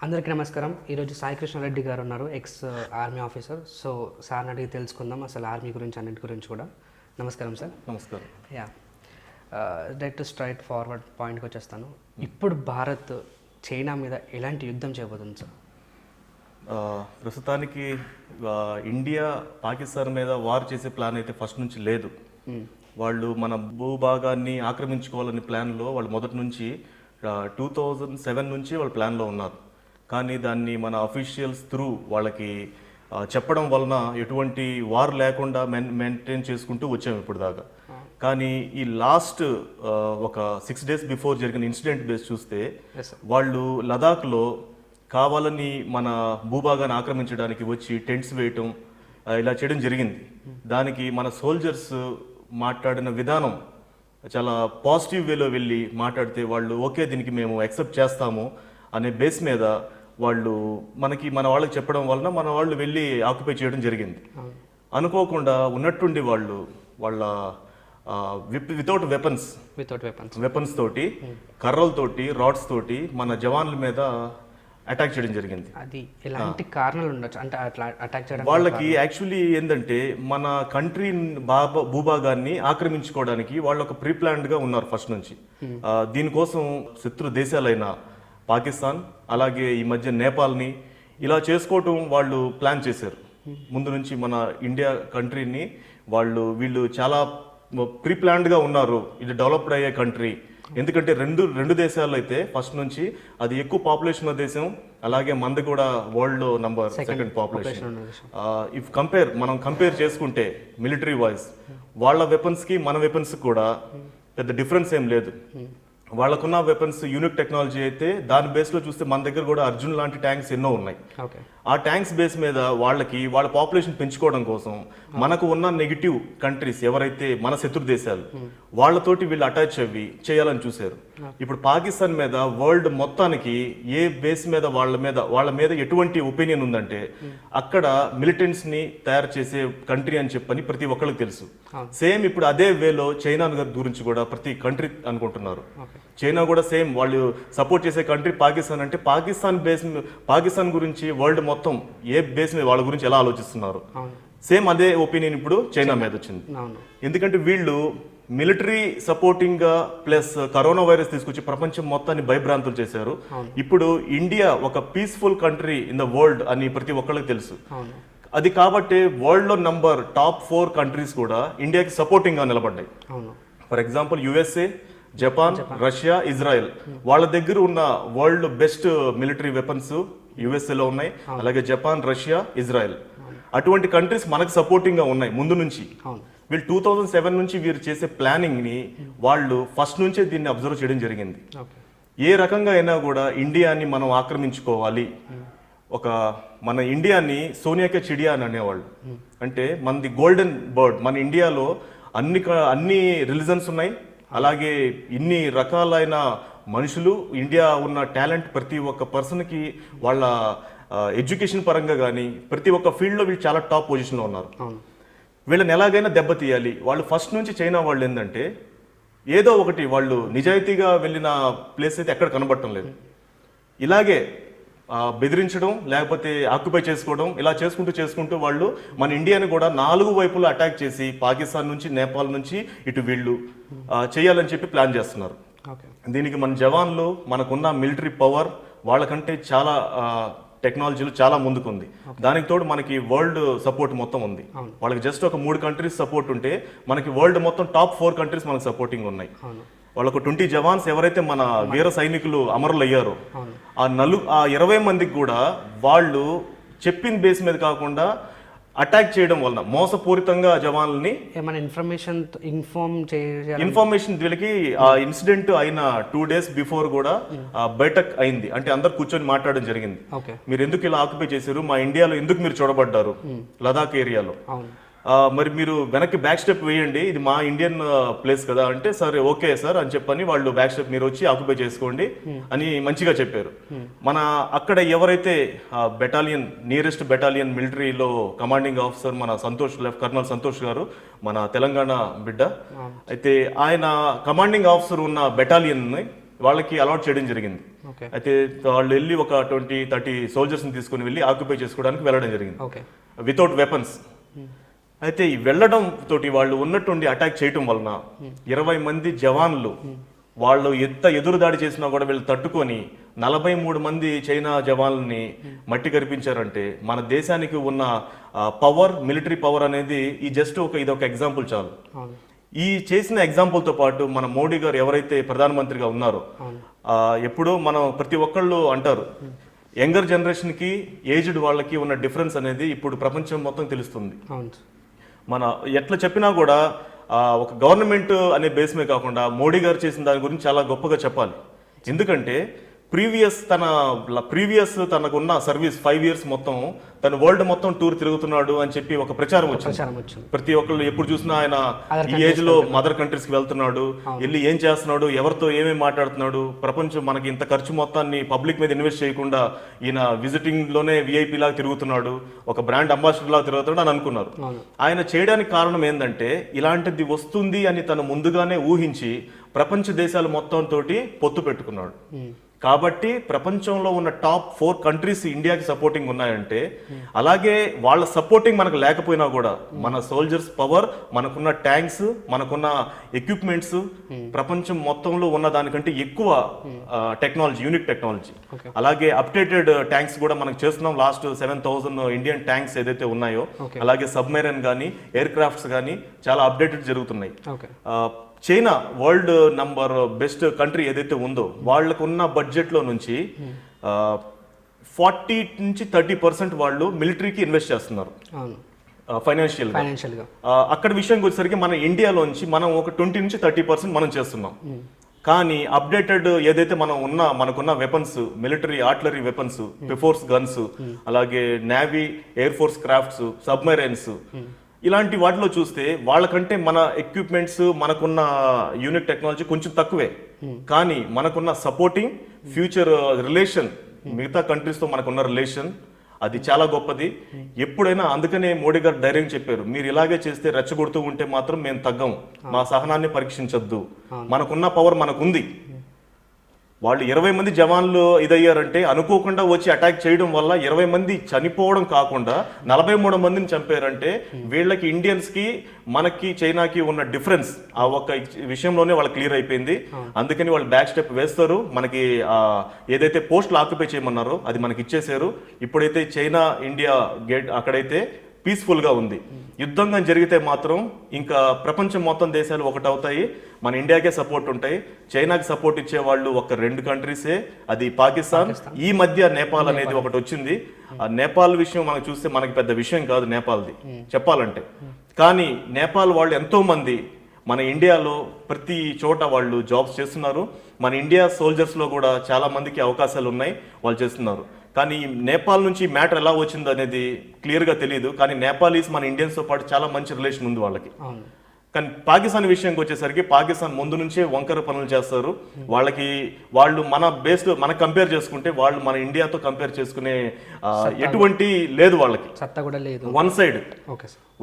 అందరికీ నమస్కారం. ఈరోజు సాయి కృష్ణారెడ్డి గారు ఉన్నారు, ఎక్స్ ఆర్మీ ఆఫీసర్. సో సార్ని అడిగి తెలుసుకుందాం అసలు ఆర్మీ గురించి, అన్నిటి గురించి కూడా. నమస్కారం సార్. నమస్కారం. యా, డైరెక్ట్ స్ట్రైట్ ఫార్వర్డ్ పాయింట్కి వచ్చేస్తాను. ఇప్పుడు భారత్ చైనా మీద ఎలాంటి యుద్ధం చేయబోతుంది సార్? ప్రస్తుతానికి ఇండియా పాకిస్తాన్ మీద వార్ చేసే ప్లాన్ అయితే ఫస్ట్ నుంచి లేదు. వాళ్ళు మన భూభాగాన్ని ఆక్రమించుకోవాలని ప్లాన్లో వాళ్ళు మొదటి నుంచి 2007 నుంచి వాళ్ళు ప్లాన్లో ఉన్నారు. కానీ దాన్ని మన అఫీషియల్స్ త్రూ వాళ్ళకి చెప్పడం వలన ఎటువంటి వార్ లేకుండా మెయింటైన్ చేసుకుంటూ వచ్చాము ఇప్పుడు దాకా. కానీ ఈ లాస్ట్ ఒక 6 days బిఫోర్ జరిగిన ఇన్సిడెంట్ బేస్ చూస్తే వాళ్ళు లదాఖ్లో కావాలని మన భూభాగాన్ని ఆక్రమించడానికి వచ్చి టెంట్స్ వేయటం ఇలా చేయడం జరిగింది. దానికి మన సోల్జర్స్ మాట్లాడిన విధానం చాలా పాజిటివ్ వేలో వెళ్ళి మాట్లాడితే వాళ్ళు ఓకే దీనికి మేము యాక్సెప్ట్ చేస్తాము అనే బేస్ మీద వాళ్ళు మన వాళ్ళకి చెప్పడం వలన మన వాళ్ళు వెళ్ళి ఆక్యుపై చేయడం జరిగింది. అనుకోకుండా ఉన్నట్టుండి వాళ్ళు వాళ్ళ వితౌట్ వెపన్స్ తోటి కర్రలతోటి రాడ్స్ తోటి మన జవాన్ల మీద అటాక్ చేయడం జరిగింది. అది ఎలాంటి కారణాలు ఉండొచ్చు అంటే అట్లా అటాక్ చేయడం? వాళ్ళకి యాక్చువల్లీ ఏంటంటే మన కంట్రీ భూభాగాన్ని ఆక్రమించుకోవడానికి వాళ్ళు ఒక ప్రీ ప్లాన్డ్ గా ఉన్నారు ఫస్ట్ నుంచి. దీనికోసం శత్రు దేశాలైన పాకిస్తాన్ అలాగే ఈ మధ్య నేపాల్ని ఇలా చేసుకోవటం వాళ్ళు ప్లాన్ చేశారు. ముందు నుంచి మన ఇండియా కంట్రీని వీళ్ళు చాలా ప్రీ ప్లాన్డ్ గా ఉన్నారు. ఇది డెవలప్డ్ అయ్యే కంట్రీ. ఎందుకంటే రెండు దేశాలు అయితే ఫస్ట్ నుంచి అది ఎక్కువ పాపులేషన్ ఉన్న దేశం, అలాగే మంది కూడా వరల్డ్ లో నంబర్ సెకండ్ పాపులేషన్. ఇఫ్ మనం కంపేర్ చేసుకుంటే మిలిటరీ వైజ్ వాళ్ళ వెపన్స్ కి మన వెపన్స్ కూడా పెద్ద డిఫరెన్స్ ఏం లేదు. వాళ్ళకున్న వెపన్స్ యూనిక్ టెక్నాలజీ అయితే దాని బేస్ లో చూస్తే మన దగ్గర కూడా అర్జున్ లాంటి ట్యాంక్స్ ఎన్నో ఉన్నాయి. ఆ ట్యాంక్స్ బేస్ మీద వాళ్ళ పాపులేషన్ పెంచుకోవడం కోసం మనకు ఉన్న నెగిటివ్ కంట్రీస్ ఎవరైతే మన శత్రు దేశాలు వాళ్ళతోటి వీళ్ళు అటాచ్ అవ్వి చేయాలని చూశారు. ఇప్పుడు పాకిస్తాన్ మీద వరల్డ్ మొత్తానికి ఏ బేస్ మీద వాళ్ళ మీద ఎటువంటి ఒపీనియన్ ఉందంటే అక్కడ మిలిటెంట్స్ ని తయారు చేసే కంట్రీ అని చెప్పని ప్రతి ఒక్కరికి తెలుసు. సేమ్ ఇప్పుడు అదే వేలో చైనా గురించి కూడా ప్రతి కంట్రీ అనుకుంటున్నారు. చైనా కూడా సేమ్ వాళ్ళు సపోర్ట్ చేసే కంట్రీ పాకిస్తాన్. అంటే పాకిస్తాన్ గురించి వరల్డ్ మొత్తం ఏ బేస్ మీద వాళ్ళ గురించి ఎలా ఆలోచిస్తున్నారు సేమ్ అదే ఒపీనియన్ ఇప్పుడు చైనా మీద వచ్చింది. ఎందుకంటే వీళ్ళు మిలిటరీ సపోర్టింగ్ గా ప్లస్ కరోనా వైరస్ తీసుకొచ్చి ప్రపంచం మొత్తాన్ని భయభ్రాంతులు చేశారు. ఇప్పుడు ఇండియా ఒక peaceful country in the world అని ప్రతి ఒక్కరికి తెలుసు. అది కాబట్టి వరల్డ్ లో టాప్ 4 కంట్రీస్ కూడా ఇండియాకి సపోర్టింగ్ గా నిలబడ్డాయి. For example USA, Japan, Russia, Israel వాళ్ళ దగ్గర ఉన్న వరల్డ్ బెస్ట్ మిలిటరీ వెపన్స్ యుఎస్ఏలో ఉన్నాయి. అలాగే జపాన్, రష్యా, ఇజ్రాయెల్ అటువంటి కంట్రీస్ మనకు సపోర్టింగ్ గా ఉన్నాయి ముందు నుంచి. వీళ్ళు 2007 నుంచి వీరు చేసే ప్లానింగ్ ని వాళ్ళు ఫస్ట్ నుంచే దీన్ని అబ్జర్వ్ చేయడం జరిగింది. ఏ రకంగా అయినా కూడా ఇండియాని మనం ఆక్రమించుకోవాలి. మన ఇండియాని సోనియాకే చిడియా అని అనేవాళ్ళు. అంటే మనది గోల్డెన్ బర్డ్. మన ఇండియాలో అన్ని రిలీజన్స్ ఉన్నాయి, అలాగే ఇన్ని రకాలైన మనుషులు, ఇండియా ఉన్న టాలెంట్ ప్రతి ఒక్క పర్సన్కి వాళ్ళ ఎడ్యుకేషన్ పరంగా కానీ ప్రతి ఒక్క ఫీల్డ్లో వీళ్ళు చాలా టాప్ పొజిషన్లో ఉన్నారు. వీళ్ళని ఎలాగైనా దెబ్బతీయాలి. వాళ్ళు ఫస్ట్ నుంచి చైనా వాళ్ళు ఏంటంటే ఏదో ఒకటి వాళ్ళు నిజాయితీగా వెళ్ళిన ప్లేస్ అయితే ఎక్కడ కనబడటం లేదు. ఇలాగే బెదిరించడం లేకపోతే ఆక్యుపై చేసుకోవడం ఇలా చేసుకుంటూ వాళ్ళు మన ఇండియాని కూడా 4 వైపులా అటాక్ చేసి పాకిస్తాన్ నుంచి, నేపాల్ నుంచి ఇటు వీళ్ళు చేయాలని చెప్పి ప్లాన్ చేస్తున్నారు. దీనికి మన జవాన్లు, మనకున్న మిలిటరీ పవర్ వాళ్ళకంటే చాలా టెక్నాలజీలు చాలా ముందుకుంది. దానికి తోడు మనకి వరల్డ్ సపోర్ట్ మొత్తం ఉంది. వాళ్ళకి జస్ట్ ఒక 3 కంట్రీస్ సపోర్ట్ ఉంటే మనకి వరల్డ్ మొత్తం టాప్ 4 కంట్రీస్ మనకు సపోర్టింగ్ ఉన్నాయి. వాళ్ళకు 20 జవాన్స్ ఎవరైతే మన వీర సైనికులు అమరులు అయ్యారో ఆ 20 మందికి కూడా వాళ్ళు చెప్పిన బేస్ మీద కాకుండా అటాక్ చేయడం వలన మోసపూరితంగా జవాన్లని ఇన్ఫర్మేషన్ వీళ్ళకి ఆ ఇన్సిడెంట్ అయిన 2 days బిఫోర్ కూడా బైఠక్ అయింది. అంటే అందరు కూర్చొని మాట్లాడడం జరిగింది. మీరు ఎందుకు ఇలా ఆక్యుపై చేశారు, మా ఇండియాలో ఎందుకు మీరు చూడబడ్డారు లదాఖ్ ఏరియాలో, మరి మీరు వెనక్కి బ్యాక్ స్టెప్ వేయండి, ఇది మా ఇండియన్ ప్లేస్ కదా అంటే సరే ఓకే సార్ అని చెప్పని వాళ్ళు బ్యాక్ స్టెప్ మీరు వచ్చి ఆక్యుపై చేసుకోండి అని మంచిగా చెప్పారు. మన అక్కడ ఎవరైతే నియరెస్ట్ బెటాలియన్ మిలిటరీలో కమాండింగ్ ఆఫీసర్ మన కర్నల్ సంతోష్ గారు, మన తెలంగాణ బిడ్డ అయితే, ఆయన కమాండింగ్ ఆఫీసర్ ఉన్న బెటాలియన్ వాళ్ళకి అలాట్ చేయడం జరిగింది. ఓకే అయితే వాళ్ళు వెళ్ళి ఒక 20-30 సోల్జర్స్ని తీసుకుని వెళ్ళి ఆక్యుపై చేసుకోవడానికి వెళ్ళడం జరిగింది ఓకే వితౌట్ వెపన్స్. అయితే ఈ వెళ్ళడం తోటి వాళ్ళు ఉన్నట్టుండి అటాక్ చేయటం వలన 20 మంది జవాన్లు వాళ్ళు ఎదురుదాడి చేసినా కూడా వీళ్ళు తట్టుకొని 43 మంది చైనా జవాన్లని మట్టి కరిపించారంటే మన దేశానికి ఉన్న పవర్, మిలిటరీ పవర్ అనేది ఈ జస్ట్ ఇదొక ఎగ్జాంపుల్ చాలు. అవును ఈ చేసిన ఎగ్జాంపుల్తో పాటు మన మోడీ గారు ఎవరైతే ప్రధానమంత్రిగా ఉన్నారో ఎప్పుడూ మనం ప్రతి ఒక్కళ్ళు అంటారు యంగర్ జనరేషన్కి ఏజ్డ్ వాళ్ళకి ఉన్న డిఫరెన్స్ అనేది ఇప్పుడు ప్రపంచం మొత్తం తెలుస్తుంది. అవును మన ఎట్లా చెప్పినా కూడా ఒక గవర్నమెంట్ అనే బేస్ మీద కాకుండా మోడీ గారు చేసిన దాని గురించి చాలా గొప్పగా చెప్పాలి. ఎందుకంటే ప్రీవియస్ తనకున్న సర్వీస్ 5 years మొత్తం తను వరల్డ్ మొత్తం టూర్ తిరుగుతున్నాడు అని చెప్పి ఒక ప్రచారం వచ్చింది. ప్రతి ఒక్కళ్ళు ఎప్పుడు చూసినా ఆయన ఈ ఏజ్ లో మదర్ కంట్రీస్ కి వెళ్తున్నాడు, వెళ్ళి ఏం చేస్తున్నాడు, ఎవరితో ఏమేమి మాట్లాడుతున్నాడు, ప్రపంచం మనకి ఇంత ఖర్చు మొత్తాన్ని పబ్లిక్ మీద ఇన్వెస్ట్ చేయకుండా ఈయన విజిటింగ్ లోనే విఐపి లాగా తిరుగుతున్నాడు, ఒక బ్రాండ్ అంబాసిడర్ లాగా తిరుగుతున్నాడు అని అనుకున్నారు. ఆయన చేయడానికి కారణం ఏంటంటే ఇలాంటిది వస్తుంది అని తను ముందుగానే ఊహించి ప్రపంచ దేశాలు మొత్తం తోటి పొత్తు పెట్టుకున్నాడు. కాబట్టి ప్రపంచంలో ఉన్న టాప్ 4 countries ఇండియాకి సపోర్టింగ్ ఉన్నాయంటే, అలాగే వాళ్ళ సపోర్టింగ్ మనకు లేకపోయినా కూడా మన సోల్జర్స్ పవర్, మనకున్న ట్యాంక్స్, మనకున్న ఎక్విప్మెంట్స్ ప్రపంచం మొత్తంలో ఉన్న దానికంటే ఎక్కువ టెక్నాలజీ, యూనిక్ టెక్నాలజీ, అలాగే అప్డేటెడ్ ట్యాంక్స్ కూడా మనకు చేస్తున్నాం. లాస్ట్ 7,000 ఇండియన్ ట్యాంక్స్ ఏదైతే ఉన్నాయో, అలాగే సబ్మెరైన్ కానీ ఎయిర్ క్రాఫ్ట్స్ కానీ చాలా అప్డేటెడ్ జరుగుతున్నాయి. China world number best country ఏదైతే ఉందో వాళ్ళకున్న బడ్జెట్లో నుంచి 40-30% వాళ్ళు మిలిటరీకి ఇన్వెస్ట్ చేస్తున్నారు ఫైనాన్షియల్ గా. అక్కడ విషయానికి వచ్చేసరికి మన ఇండియాలోంచి మనం ఒక 20-30% మనం చేస్తున్నాం. కానీ అప్డేటెడ్ ఏదైతే మనకున్న వెపన్స్, మిలిటరీ ఆర్టిలరీ వెపన్స్, పెఫోర్స్ గన్స్, అలాగే navy, air force crafts, submarines, ఇలాంటి వాటిలో చూస్తే వాళ్ళకంటే మన ఎక్విప్మెంట్స్, మనకున్న యూనిక్ టెక్నాలజీ కొంచెం తక్కువే. కానీ మనకున్న సపోర్టింగ్ ఫ్యూచర్ రిలేషన్, మిగతా కంట్రీస్తో మనకున్న రిలేషన్ అది చాలా గొప్పది. ఎప్పుడైనా అందుకనే మోడీ గారు ధైర్యం చెప్పారు, మీరు ఇలాగే చేస్తే రెచ్చగొడుతూ ఉంటే మాత్రం మేము తగ్గం, మా సహనాన్ని పరీక్షించొద్దు, మనకున్న పవర్ మనకుంది. వాళ్ళు 20 మంది జవాన్లు ఇదయ్యారంటే అనుకోకుండా వచ్చి అటాక్ చేయడం వల్ల 20 మంది చనిపోవడం కాకుండా 43 మందిని చంపారంటే వీళ్ళకి ఇండియన్స్ కి మనకి చైనాకి ఉన్న డిఫరెన్స్ ఆ ఒక్క విషయంలోనే వాళ్ళకి క్లియర్ అయిపోయింది. అందుకని వాళ్ళు బ్యాక్ స్టెప్ వేస్తారు. మనకి ఏదైతే పోస్టులు ఆక్యుపై చేయమన్నారో అది మనకి ఇచ్చేసారు. ఇప్పుడైతే చైనా ఇండియా గేట్ అక్కడైతే పీస్ఫుల్ గా ఉంది. యుద్ధంగా జరిగితే మాత్రం ఇంకా ప్రపంచం మొత్తం దేశాలు ఒకటవుతాయి, మన ఇండియాకే సపోర్ట్ ఉంటాయి. చైనాకి సపోర్ట్ ఇచ్చే వాళ్ళు ఒక 2 కంట్రీసే, అది పాకిస్తాన్. ఈ మధ్య నేపాల్ అనేది ఒకటి వచ్చింది. ఆ నేపాల్ విషయం మనం చూస్తే మనకి పెద్ద విషయం కాదు నేపాల్ది చెప్పాలంటే. కానీ నేపాల్ వాళ్ళు ఎంతో మంది మన ఇండియాలో ప్రతి చోట వాళ్ళు జాబ్స్ చేస్తున్నారు. మన ఇండియా సోల్జర్స్ లో కూడా చాలా మందికి అవకాశాలు ఉన్నాయి, వాళ్ళు చేస్తున్నారు. కానీ నేపాల్ నుంచి మ్యాటర్ ఎలా వచ్చింది అనేది క్లియర్గా తెలియదు. కానీ నేపాలీస్ మన ఇండియన్స్తో పాటు చాలా మంచి రిలేషన్ ఉంది వాళ్ళకి. కానీ పాకిస్తాన్ విషయానికి వచ్చేసరికి పాకిస్తాన్ ముందు నుంచే వంకర పనులు చేస్తారు. వాళ్ళు మన బేస్డ్ మనకు కంపేర్ చేసుకుంటే వాళ్ళు మన ఇండియాతో కంపేర్ చేసుకునే ఎటువంటి లేదు, వాళ్ళకి సత్తా కూడా లేదు. వన్ సైడ్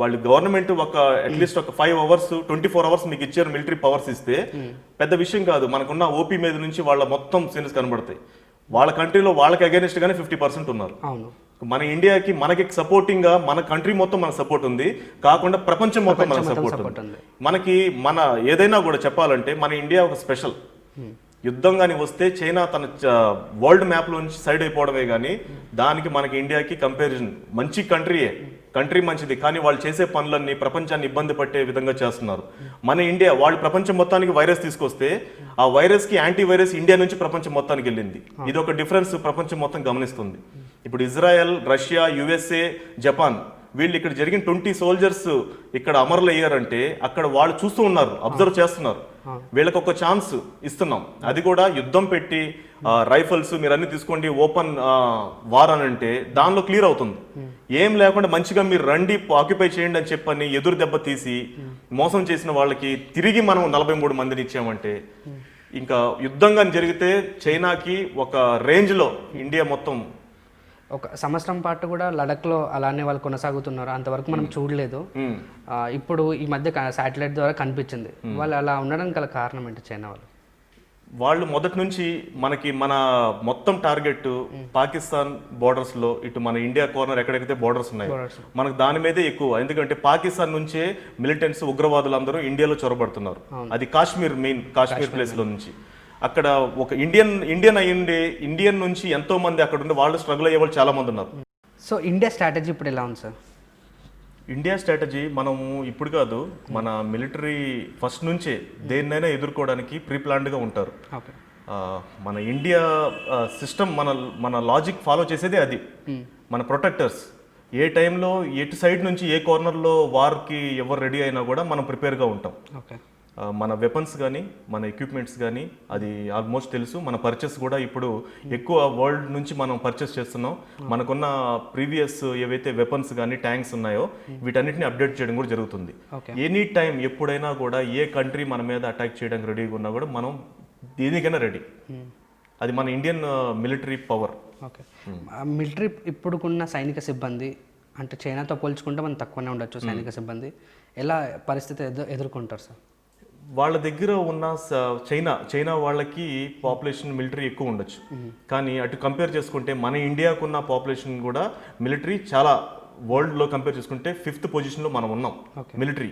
వాళ్ళు గవర్నమెంట్ అట్లీస్ట్ ఒక 5 hours 24 hours మీకు ఇచ్చారు మిలిటరీ పవర్స్ ఇస్తే పెద్ద విషయం కాదు. మనకున్న ఓపీ మీద నుంచి వాళ్ళ మొత్తం సీన్స్ కనబడతాయి. వాళ్ళ కంట్రీలో వాళ్ళకి అగైనెస్ట్ గానే 50% ఉన్నారు. మన ఇండియాకి మనకి సపోర్టింగ్ గా మన కంట్రీ మొత్తం మన సపోర్ట్ ఉంది, కాకుండా ప్రపంచం మొత్తం మన సపోర్ట్ ఉంది. మన ఏదైనా కూడా చెప్పాలంటే మన ఇండియా ఒక స్పెషల్. యుద్ధం కానీ వస్తే చైనా తన వరల్డ్ మ్యాప్ లో నుంచి సైడ్ అయిపోవడమే కానీ దానికి మనకి ఇండియాకి కంపారిజన్ మంచి కంట్రీ మంచిది. కానీ వాళ్ళు చేసే పనులన్నీ ప్రపంచాన్ని ఇబ్బంది పట్టే విధంగా చేస్తున్నారు. మన ఇండియా వాళ్ళు ప్రపంచం మొత్తానికి వైరస్ తీసుకొస్తే ఆ వైరస్ కి యాంటీ వైరస్ ఇండియా నుంచి ప్రపంచం మొత్తానికి వెళ్ళింది. ఇది ఒక డిఫరెన్స్ ప్రపంచం మొత్తం గమనిస్తుంది. ఇప్పుడు ఇజ్రాయెల్, రష్యా, యుఎస్ఏ, జపాన్ వీళ్ళు ఇక్కడ జరిగిన 20 soldiers ఇక్కడ అమరులు అయ్యారంటే అక్కడ వాళ్ళు చూస్తూ ఉన్నారు, అబ్జర్వ్ చేస్తున్నారు. వీళ్ళకి ఒక ఛాన్స్ ఇస్తున్నాం, అది కూడా యుద్ధం పెట్టి రైఫల్స్ మీరు అన్ని తీసుకోండి ఓపెన్ వార్ అని అంటే దానిలో క్లియర్ అవుతుంది. ఏం లేకుండా మంచిగా మీరు రండి ఆక్యుపై చేయండి అని చెప్పని ఎదురు దెబ్బ తీసి మోసం చేసిన వాళ్ళకి తిరిగి మనం 43 మందిని ఇచ్చామంటే ఇంకా యుద్ధంగా జరిగితే చైనాకి ఒక రేంజ్ లో ఇండియా మొత్తం. ఒక సంవత్సరం పాటు కూడా లడఖ్లో అలానే వాళ్ళు కొనసాగుతున్నారు, అంతవరకు మనం చూడలేదు. ఇప్పుడు ఈ మధ్య శాటిలైట్ ద్వారా కనిపించింది. వాళ్ళు అలా ఉండడానికి గల కారణం ఏంటి చైనా వాళ్ళు? వాళ్ళు మొదటి నుంచి మన మొత్తం టార్గెట్ పాకిస్తాన్ బోర్డర్స్ లో ఇటు మన ఇండియా కార్నర్ ఎక్కడెక్కడైతే బోర్డర్స్ ఉన్నాయో మనకు దాని మీదే ఎక్కువ. ఎందుకంటే పాకిస్తాన్ నుంచే మిలిటెంట్స్ ఉగ్రవాదులందరూ ఇండియాలో చొరబడుతున్నారు. అది కాశ్మీర్ ప్లేస్ లో నుంచి. అక్కడ ఒక ఇండియన్ అయ్యిండే ఇండియన్ నుంచి ఎంతో మంది అక్కడ ఉండి వాళ్ళు స్ట్రగుల్ అయ్యే వాళ్ళు చాలా మంది ఉన్నారు. సో ఇండియా స్ట్రాటజీ ఇప్పుడు ఎలా ఉంది సార్? ఇండియా స్ట్రాటజీ మనము ఇప్పుడు కాదు, మన మిలిటరీ ఫస్ట్ నుంచే దేన్నైనా ఎదుర్కోవడానికి ప్రీ ప్లాన్డ్గా ఉంటారు. ఓకే. మన ఇండియా సిస్టమ్ మన లాజిక్ ఫాలో చేసేదే అది. మన ప్రొటెక్టర్స్ ఏ టైంలో ఎటు సైడ్ నుంచి ఏ కార్నర్లో వార్కి ఎవరు రెడీ అయినా కూడా మనం ప్రిపేర్గా ఉంటాం. ఓకే. మన వెపన్స్ కానీ మన ఎక్విప్మెంట్స్ కానీ అది ఆల్మోస్ట్ తెలుసు. మన పర్చేస్ కూడా ఇప్పుడు ఎక్కువ వరల్డ్ నుంచి మనం పర్చేస్ చేస్తున్నాం. మనకున్న ప్రీవియస్ ఏవైతే వెపన్స్ కానీ ట్యాంక్స్ ఉన్నాయో వీటన్నిటిని అప్డేట్ చేయడం కూడా జరుగుతుంది. ఎనీ టైం ఎప్పుడైనా కూడా ఏ కంట్రీ మన మీద అటాక్ చేయడానికి రెడీగా ఉన్నా కూడా మనం దేనికైనా రెడీ. అది మన Indian military power. Okay. Military ఇప్పుడుకున్న సైనిక సిబ్బంది అంటే చైనాతో పోల్చుకుంటే మనం తక్కువనే ఉండొచ్చు సైనిక సిబ్బంది. ఎలా పరిస్థితి ఎదుర్కొంటారు సార్? వాళ్ళ దగ్గర ఉన్న చైనా వాళ్ళకి పాపులేషన్ మిలిటరీ ఎక్కువ ఉండొచ్చు, కానీ అటు కంపేర్ చేసుకుంటే మన ఇండియాకున్న పాపులేషన్ కూడా మిలిటరీ చాలా వరల్డ్లో కంపేర్ చేసుకుంటే 5th పొజిషన్లో మనం ఉన్నాం మిలిటరీ.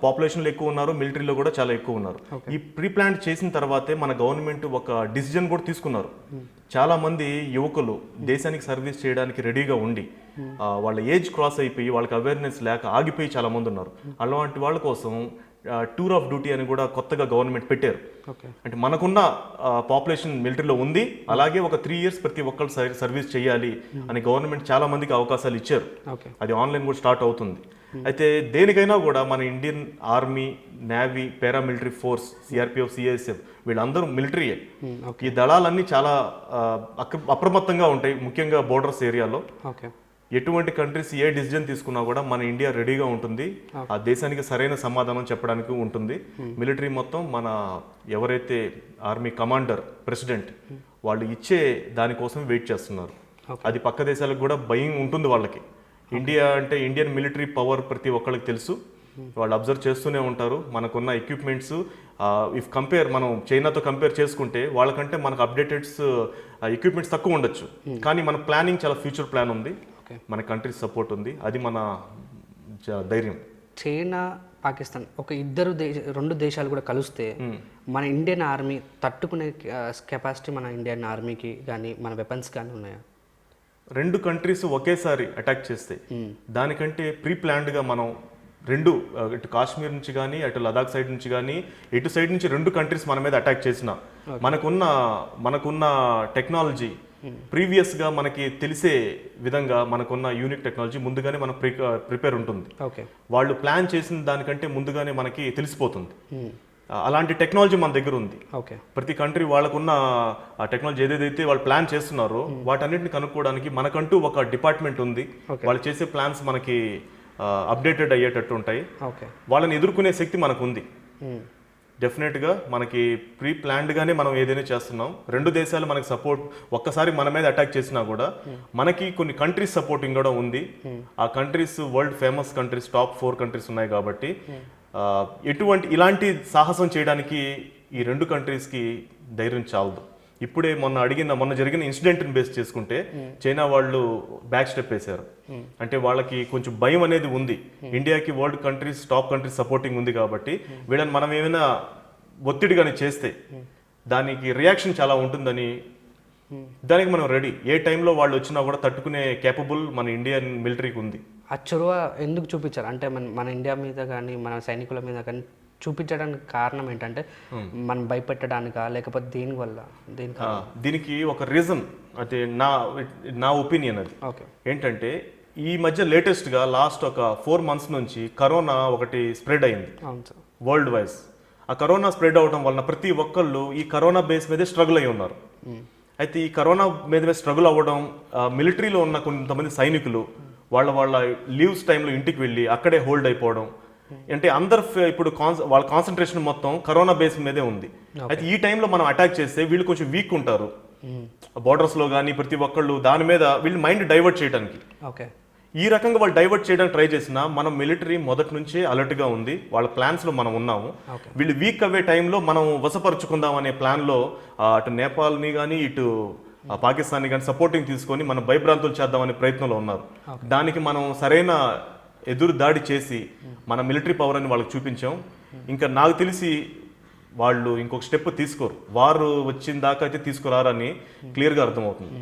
పాపులేషన్లో ఎక్కువ ఉన్నారు, మిలిటరీలో కూడా చాలా ఎక్కువ ఉన్నారు. ఈ ప్రీ ప్లాన్ చేసిన తర్వాతే మన గవర్నమెంట్ ఒక డిసిజన్ కూడా తీసుకున్నారు. చాలా మంది యువకులు దేశానికి సర్వీస్ చేయడానికి రెడీగా ఉండి వాళ్ళ ఏజ్ క్రాస్ అయిపోయి వాళ్ళకి అవేర్నెస్ లేక ఆగిపోయి చాలా మంది ఉన్నారు. అలాంటి వాళ్ళ కోసం టూర్ ఆఫ్ డ్యూటీ అని కూడా కొత్తగా గవర్నమెంట్ పెట్టారు. అంటే మనకున్న పాపులేషన్ మిలిటరీలో ఉంది, అలాగే ఒక 3 years ప్రతి ఒక్కరు సర్వీస్ చేయాలి అని గవర్నమెంట్ చాలా మందికి అవకాశాలు ఇచ్చారు. అది ఆన్లైన్ కూడా స్టార్ట్ అవుతుంది. అయితే దేనికైనా కూడా మన Indian army, navy, paramilitary force, CRPF, CISF వీళ్ళందరూ మిలిటరీయే. ఈ దళాలన్నీ చాలా అప్రమత్తంగా ఉంటాయి, ముఖ్యంగా బోర్డర్స్ ఏరియాలో. ఎటువంటి కంట్రీస్ ఏ డిసిజన్ తీసుకున్నా కూడా మన ఇండియా రెడీగా ఉంటుంది. ఆ దేశానికి సరైన సమాధానం చెప్పడానికి ఉంటుంది. మిలిటరీ మొత్తం మన ఎవరైతే ఆర్మీ కమాండర్, ప్రెసిడెంట్ వాళ్ళు ఇచ్చే దానికోసం వెయిట్ చేస్తున్నారు. అది పక్క దేశాలకు కూడా భయం ఉంటుంది వాళ్ళకి. ఇండియా అంటే ఇండియన్ మిలిటరీ పవర్ ప్రతి ఒక్కరికి తెలుసు. వాళ్ళు అబ్జర్వ్ చేస్తూనే ఉంటారు. మనకున్న ఎక్విప్మెంట్స్ మనం చైనాతో కంపేర్ చేసుకుంటే వాళ్ళకంటే మనకు అప్డేటెడ్స్ ఎక్విప్మెంట్స్ తక్కువ ఉండొచ్చు, కానీ మన ప్లానింగ్ చాలా ఫ్యూచర్ ప్లాన్ ఉంది. మన కంట్రీ సపోర్ట్ ఉంది. అది మన ధైర్యం. చైనా, పాకిస్తాన్ ఒక రెండు దేశాలు కూడా కలిస్తే మన ఇండియన్ ఆర్మీ తట్టుకునే కెపాసిటీ మన ఇండియన్ ఆర్మీకి కానీ మన వెపన్స్ కానీ ఉన్నాయా? 2 కంట్రీస్ ఒకేసారి అటాక్ చేస్తే దానికంటే ప్రీ ప్లాన్డ్గా మనం ఇటు కాశ్మీర్ నుంచి కానీ అటు లదాఖ్ సైడ్ నుంచి కానీ ఇటు సైడ్ నుంచి 2 కంట్రీస్ మన మీద అటాక్ చేసిన మనకున్న టెక్నాలజీ ప్రీవియస్గా మనకి తెలిసే విధంగా మనకున్న యూనిక్ టెక్నాలజీ ముందుగానే మన ప్రిపేర్ ఉంటుంది. వాళ్ళు ప్లాన్ చేసిన దానికంటే ముందుగానే మనకి తెలిసిపోతుంది. అలాంటి టెక్నాలజీ మన దగ్గర ఉంది. ప్రతి కంట్రీ వాళ్ళకున్న టెక్నాలజీ ఏదైతే వాళ్ళు ప్లాన్ చేస్తున్నారో వాటన్నిటిని కనుక్కోవడానికి మనకంటూ ఒక డిపార్ట్మెంట్ ఉంది. వాళ్ళు చేసే ప్లాన్స్ మనకి అప్డేటెడ్ అయ్యేటట్టు ఉంటాయి. వాళ్ళని ఎదుర్కొనే శక్తి మనకు ఉంది. డెఫినెట్గా మనకి ప్రీ ప్లాన్డ్గానే మనం ఏదైనా చేస్తున్నాం. 2 దేశాలు మనకి సపోర్ట్, ఒక్కసారి మన మీద అటాక్ చేసినా కూడా మనకి కొన్ని కంట్రీస్ సపోర్టింగ్ కూడా ఉంది. ఆ countries world famous countries, top 4 countries ఉన్నాయి కాబట్టి ఇలాంటి సాహసం చేయడానికి ఈ 2 కంట్రీస్కి ధైర్యం చాలదు. ఇప్పుడే మొన్న జరిగిన ఇన్సిడెంట్ని బేస్ చేసుకుంటే చైనా వాళ్ళు బ్యాక్ స్టెప్ వేశారు. అంటే వాళ్ళకి కొంచెం భయం అనేది ఉంది. ఇండియాకి world countries, top countries supporting ఉంది కాబట్టి వీళ్ళని మనం ఏమైనా ఒత్తిడిగానే చేస్తే దానికి రియాక్షన్ చాలా ఉంటుందని దానికి మనం రెడీ. ఏ టైంలో వాళ్ళు వచ్చినా కూడా తట్టుకునే కేపబుల్ మన ఇండియన్ మిలిటరీకి ఉంది. ఆ చొరవ ఎందుకు చూపించారు అంటే మన ఇండియా మీద కానీ మన సైనికుల మీద కానీ చూపించడానికి కారణం ఏంటంటే మనం భయపెట్టడానికా లేకపోతే దీనికి ఒక రీజన్ అయితే నా ఒపీనియన్ అది ఏంటంటే ఈ మధ్య లేటెస్ట్గా లాస్ట్ ఒక 4 months నుంచి కరోనా ఒకటి స్ప్రెడ్ అయింది వరల్డ్ వైజ్. ఆ కరోనా స్ప్రెడ్ అవడం వలన ప్రతి ఒక్కళ్ళు ఈ కరోనా బేస్ మీదే స్ట్రగుల్ అయి ఉన్నారు. అయితే ఈ కరోనా మీద స్ట్రగుల్ అవ్వడం, మిలిటరీలో ఉన్న కొంతమంది సైనికులు వాళ్ళ లీవ్స్ టైంలో ఇంటికి వెళ్ళి అక్కడే హోల్డ్ అయిపోవడం, అంటే అందరు ఇప్పుడు వాళ్ళ కాన్సన్ట్రేషన్ మొత్తం కరోనా బేస్ మీదే ఉంది. అయితే ఈ టైంలో మనం అటాక్ చేస్తే వీళ్ళు కొంచెం వీక్ ఉంటారు బోర్డర్స్లో కానీ ప్రతి ఒక్కళ్ళు, దాని మీద వీళ్ళు మైండ్ డైవర్ట్ చేయడానికి. ఈ రకంగా వాళ్ళు డైవర్ట్ చేయడానికి ట్రై చేసినా మనం మిలిటరీ మొదటి నుంచే అలర్ట్గా ఉంది, వాళ్ళ ప్లాన్స్లో మనం ఉన్నాము. వీళ్ళు వీక్ అవ్వే టైంలో మనం వశపరుచుకుందాం అనే ప్లాన్లో అటు నేపాల్ని కానీ ఇటు పాకిస్తాన్ని కానీ సపోర్టింగ్ తీసుకొని మనం భయభ్రాంతులు చేద్దామనే ప్రయత్నంలో ఉన్నారు. దానికి మనం సరైన ఎదురు దాడి చేసి మన మిలిటరీ పవర్ అని వాళ్ళకి చూపించాం. ఇంకా నాకు తెలిసి వాళ్ళు ఇంకొక స్టెప్ తీసుకోరు, వారు వచ్చిన దాకా అయితే తీసుకురారని క్లియర్గా అర్థమవుతుంది.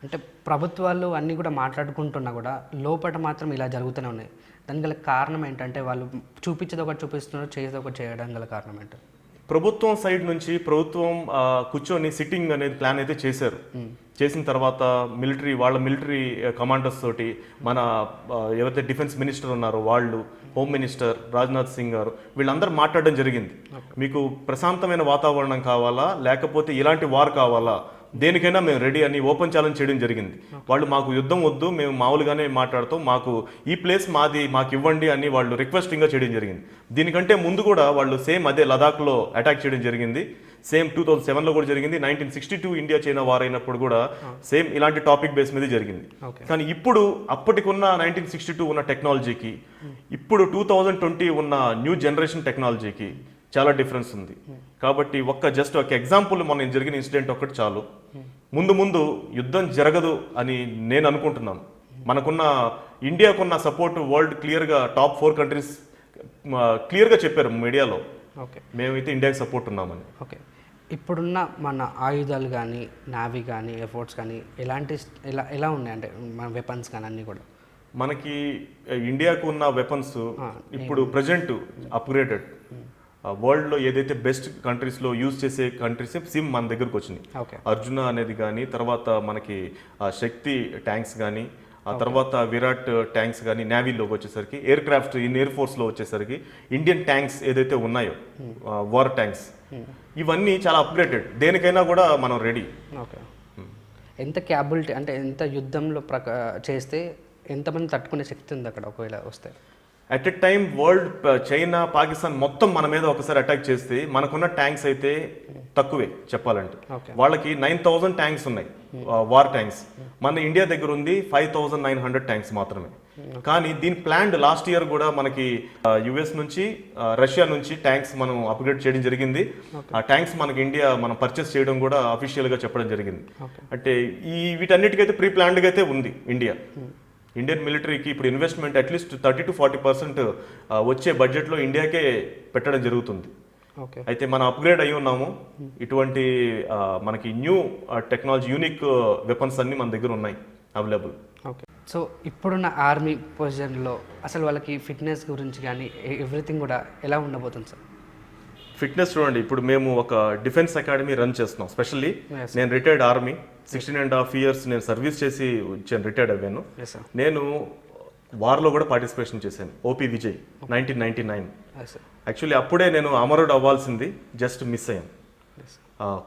అంటే ప్రభుత్వాలు అన్నీ కూడా మాట్లాడుకుంటున్నా కూడా లోపల మాత్రం ఇలా జరుగుతూనే ఉన్నాయి. దానికి గల కారణం ఏంటంటే వాళ్ళు చూపించేది ఒకటి చూపిస్తున్నారు, చేసేది ఒకటి చేయడం గల కారణం ఏంటి? ప్రభుత్వం సైడ్ నుంచి ప్రభుత్వం కూర్చొని సిట్టింగ్ అనేది ప్లాన్ అయితే చేశారు. చేసిన తర్వాత వాళ్ళ మిలిటరీ కమాండర్స్ తోటి మన ఎవరైతే డిఫెన్స్ మినిస్టర్ ఉన్నారో వాళ్ళు, హోమ్ మినిస్టర్ రాజ్నాథ్ సింగ్ గారు, వీళ్ళందరూ మాట్లాడడం జరిగింది. మీకు ప్రశాంతమైన వాతావరణం కావాలా లేకపోతే ఇలాంటి వార్ కావాలా, దేనికైనా మేము రెడీ అని ఓపెన్ ఛాలెంజ్ చేయడం జరిగింది. వాళ్ళు మాకు యుద్ధం వద్దు, మేము మామూలుగానే మాట్లాడుతాం, మాకు ఈ ప్లేస్ మాకు ఇవ్వండి అని వాళ్ళు రిక్వెస్టింగ్గా చేయడం జరిగింది. దీనికంటే ముందు కూడా వాళ్ళు సేమ్ అదే లదాఖ్లో అటాక్ చేయడం జరిగింది. సేమ్ 2007లో కూడా జరిగింది. 1962 ఇండియా చైనా వార్ అయినప్పుడు కూడా సేమ్ ఇలాంటి టాపిక్ బేస్ మీద జరిగింది. కానీ ఇప్పుడు అప్పటికున్న 1962 ఉన్న టెక్నాలజీకి ఇప్పుడు 2020 ఉన్న న్యూ జనరేషన్ టెక్నాలజీకి చాలా డిఫరెన్స్ ఉంది. కాబట్టి జస్ట్ ఒక ఎగ్జాంపుల్ మొన్న జరిగిన ఇన్సిడెంట్ ఒకటి చాలు. ముందు యుద్ధం జరగదు అని నేను అనుకుంటున్నాను. మనకున్న ఇండియాకున్న సపోర్ట్ వరల్డ్ క్లియర్గా టాప్ 4 కంట్రీస్ క్లియర్గా చెప్పారు మీడియాలో, మేమైతే ఇండియాకి సపోర్ట్ ఉన్నామని. ఓకే, ఇప్పుడున్న మన ఆయుధాలు కానీ నావీ కానీ ఎయిర్ఫోర్స్ కానీ ఎలా ఉన్నాయి అంటే మన వెపన్స్ కానీ అన్నీ కూడా మనకి ఇండియాకు ఉన్న వెపన్స్ ఇప్పుడు ప్రజెంట్ అప్గ్రేడెడ్. వరల్డ్లో ఏదైతే బెస్ట్ కంట్రీస్లో యూజ్ చేసే కంట్రీస్ సిమ్ మన దగ్గరకు వచ్చినాయి. అర్జున అనేది కానీ, తర్వాత మనకి శక్తి ట్యాంక్స్ కానీ, ఆ తర్వాత విరాట్ ట్యాంక్స్ కానీ, నేవీలోకి వచ్చేసరికి ఎయిర్ క్రాఫ్ట్ ఎయిర్ ఫోర్స్లో వచ్చేసరికి ఇండియన్ ట్యాంక్స్ ఏదైతే ఉన్నాయో వార్ ట్యాంక్స్, ఇవన్నీ చాలా అప్గ్రేడెడ్. దేనికైనా కూడా మనం రెడీ. ఓకే, ఎంత క్యాబిలిటీ అంటే ఎంత యుద్ధంలో చేస్తే ఎంతమంది తట్టుకునే శక్తి ఉంది అక్కడ ఒకవేళ వస్తే? At a time world China Pakistan మొత్తం మన మీద ఒకసారి అటాక్ చేస్తే మనకున్న ట్యాంక్స్ అయితే తక్కువే చెప్పాలంటే. వాళ్ళకి 9,000 ట్యాంక్స్ ఉన్నాయి వార్ ట్యాంక్స్. మన ఇండియా దగ్గర ఉంది 5,900 ట్యాంక్స్ మాత్రమే. కానీ దీని ప్లాన్ లాస్ట్ ఇయర్ కూడా మనకి యుఎస్ నుంచి రష్యా నుంచి ట్యాంక్స్ మనం అప్గ్రేడ్ చేయడం జరిగింది. ఆ ట్యాంక్స్ మనకి ఇండియా మనం పర్చేస్ చేయడం కూడా అఫీషియల్గా చెప్పడం జరిగింది. అంటే వీటన్నిటికైతే ప్రీ ప్లాన్డ్గా అయితే ఉంది ఇండియన్ మిలిటరీకి. ఇప్పుడు ఇన్వెస్ట్మెంట్ అట్లీస్ట్ 30 to 40% వచ్చే బడ్జెట్లో ఇండియాకే పెట్టడం జరుగుతుంది. అయితే మనం అప్గ్రేడ్ అయి ఉన్నాము. ఇటువంటి మనకి న్యూ టెక్నాలజీ యూనిక్ వెపన్స్ అన్ని మన దగ్గర ఉన్నాయి అవైలబుల్. ఓకే, సో ఇప్పుడున్న ఆర్మీ పొజిషన్లో అసలు వాళ్ళకి ఫిట్నెస్ గురించి కానీ ఎవ్రీథింగ్ కూడా ఎలా ఉండబోతుంది సార్? ఫిట్నెస్ చూడండి, ఇప్పుడు మేము ఒక డిఫెన్స్ అకాడమీ రన్ చేస్తున్నాం. స్పెషల్లీ నేను రిటైర్డ్ ఆర్మీ 16.5 years నేను సర్వీస్ చేసి రిటైర్డ్ అయ్యాను. నేను వార్లో కూడా పార్టిసిపేషన్ చేశాను, ఓపీ విజయ్ 1999. యాక్చువల్లీ అప్పుడే నేను అమరుడు అవ్వాల్సింది, జస్ట్ మిస్ అయ్యాను.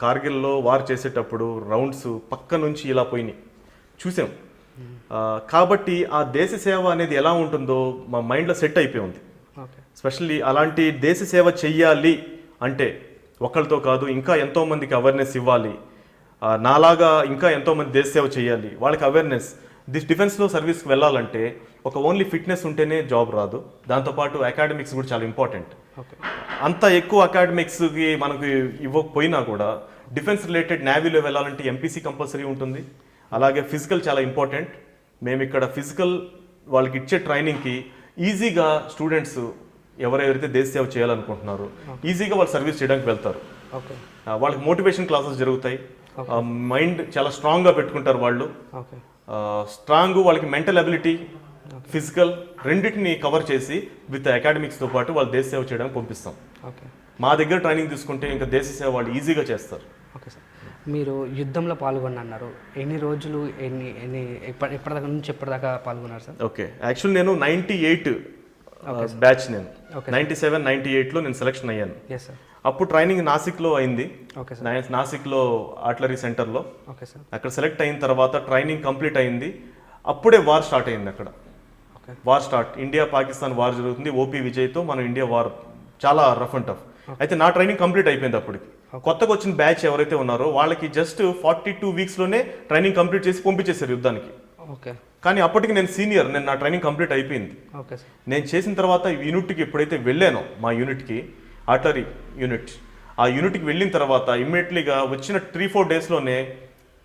కార్గిల్లో వార్ చేసేటప్పుడు రౌండ్స్ పక్క నుంచి ఇలా పోయినాయి చూసాం. కాబట్టి ఆ దేశ సేవ అనేది ఎలా ఉంటుందో మా మైండ్లో సెట్ అయిపోయి ఉంది. స్పెషల్లీ అలాంటి దేశ సేవ చెయ్యాలి అంటే ఒకళ్ళతో కాదు, ఇంకా ఎంతోమందికి అవేర్నెస్ ఇవ్వాలి. నాలాగా ఇంకా ఎంతోమంది దేశ సేవ చేయాలి, వాళ్ళకి అవేర్నెస్. డిఫెన్స్లో సర్వీస్కి వెళ్ళాలంటే ఒక ఓన్లీ ఫిట్నెస్ ఉంటేనే జాబ్ రాదు, దాంతోపాటు అకాడమిక్స్ కూడా చాలా ఇంపార్టెంట్. అంత ఎక్కువ అకాడమిక్స్కి మనకి ఇవ్వకపోయినా కూడా డిఫెన్స్ రిలేటెడ్ నేవీలో వెళ్ళాలంటే ఎంపీసీ కంపల్సరీ ఉంటుంది. అలాగే ఫిజికల్ చాలా ఇంపార్టెంట్. మేము ఇక్కడ ఫిజికల్ వాళ్ళకి ఇచ్చే ట్రైనింగ్కి ఈజీగా స్టూడెంట్స్ ఎవరైతే దేశ సేవ చేయాలనుకుంటున్నారో ఈజీగా వాళ్ళు సర్వీస్ చేయడానికి వెళ్తారు. వాళ్ళకి మోటివేషన్ క్లాసెస్ జరుగుతాయి. మైండ్ చాలా స్ట్రాంగ్గా పెట్టుకుంటారు వాళ్ళు. స్ట్రాంగ్ వాళ్ళకి మెంటల్ అబిలిటీ, ఫిజికల్ రెండింటిని కవర్ చేసి విత్ అకాడమిక్స్తో పాటు వాళ్ళు దేశ సేవ చేయడానికి పంపిస్తాం. మా దగ్గర ట్రైనింగ్ తీసుకుంటే ఇంకా దేశ సేవ వాళ్ళు ఈజీగా చేస్తారు. ఓకే సార్, మీరు యుద్ధంలో పాల్గొన్నారు, ఎన్ని రోజులు ఎప్పటిదాకా నుంచి ఎప్పటిదాకా పాల్గొన్నారు సార్? ఓకే, యాక్చువల్లీ నేను 98 బ్యాచ్, నేను 97, 98లో నేను సెలెక్షన్ అయ్యాను. అప్పుడు ట్రైనింగ్ నాసిక్లో అయింది. నాసిక్లో ఆర్టిలరీ సెంటర్లో అక్కడ సెలెక్ట్ అయిన తర్వాత ట్రైనింగ్ కంప్లీట్ అయింది. అప్పుడే వార్ స్టార్ట్ అయింది. అక్కడ war start, India Pakistan war జరుగుతుంది. ఓపీ విజయ్తో మన ఇండియా వార్ చాలా రఫ్ అండ్ టఫ్. అయితే నా ట్రైనింగ్ కంప్లీట్ అయిపోయింది. అప్పటికి కొత్తగా వచ్చిన బ్యాచ్ ఎవరైతే ఉన్నారో వాళ్ళకి జస్ట్ 42 weeksలోనే ట్రైనింగ్ కంప్లీట్ చేసి పంపించేశారు యుద్ధానికి. ఓకే కానీ అప్పటికి నేను సీనియర్, నా ట్రైనింగ్ కంప్లీట్ అయిపోయింది. Okay sir. నేను చేసిన తర్వాత యూనిట్కి ఎప్పుడైతే వెళ్ళానో, మా యూనిట్కి ఆర్టరీ యూనిట్, ఆ యూనిట్కి వెళ్ళిన తర్వాత ఇమ్మీడియట్లీగా వచ్చిన 3-4 డేస్లోనే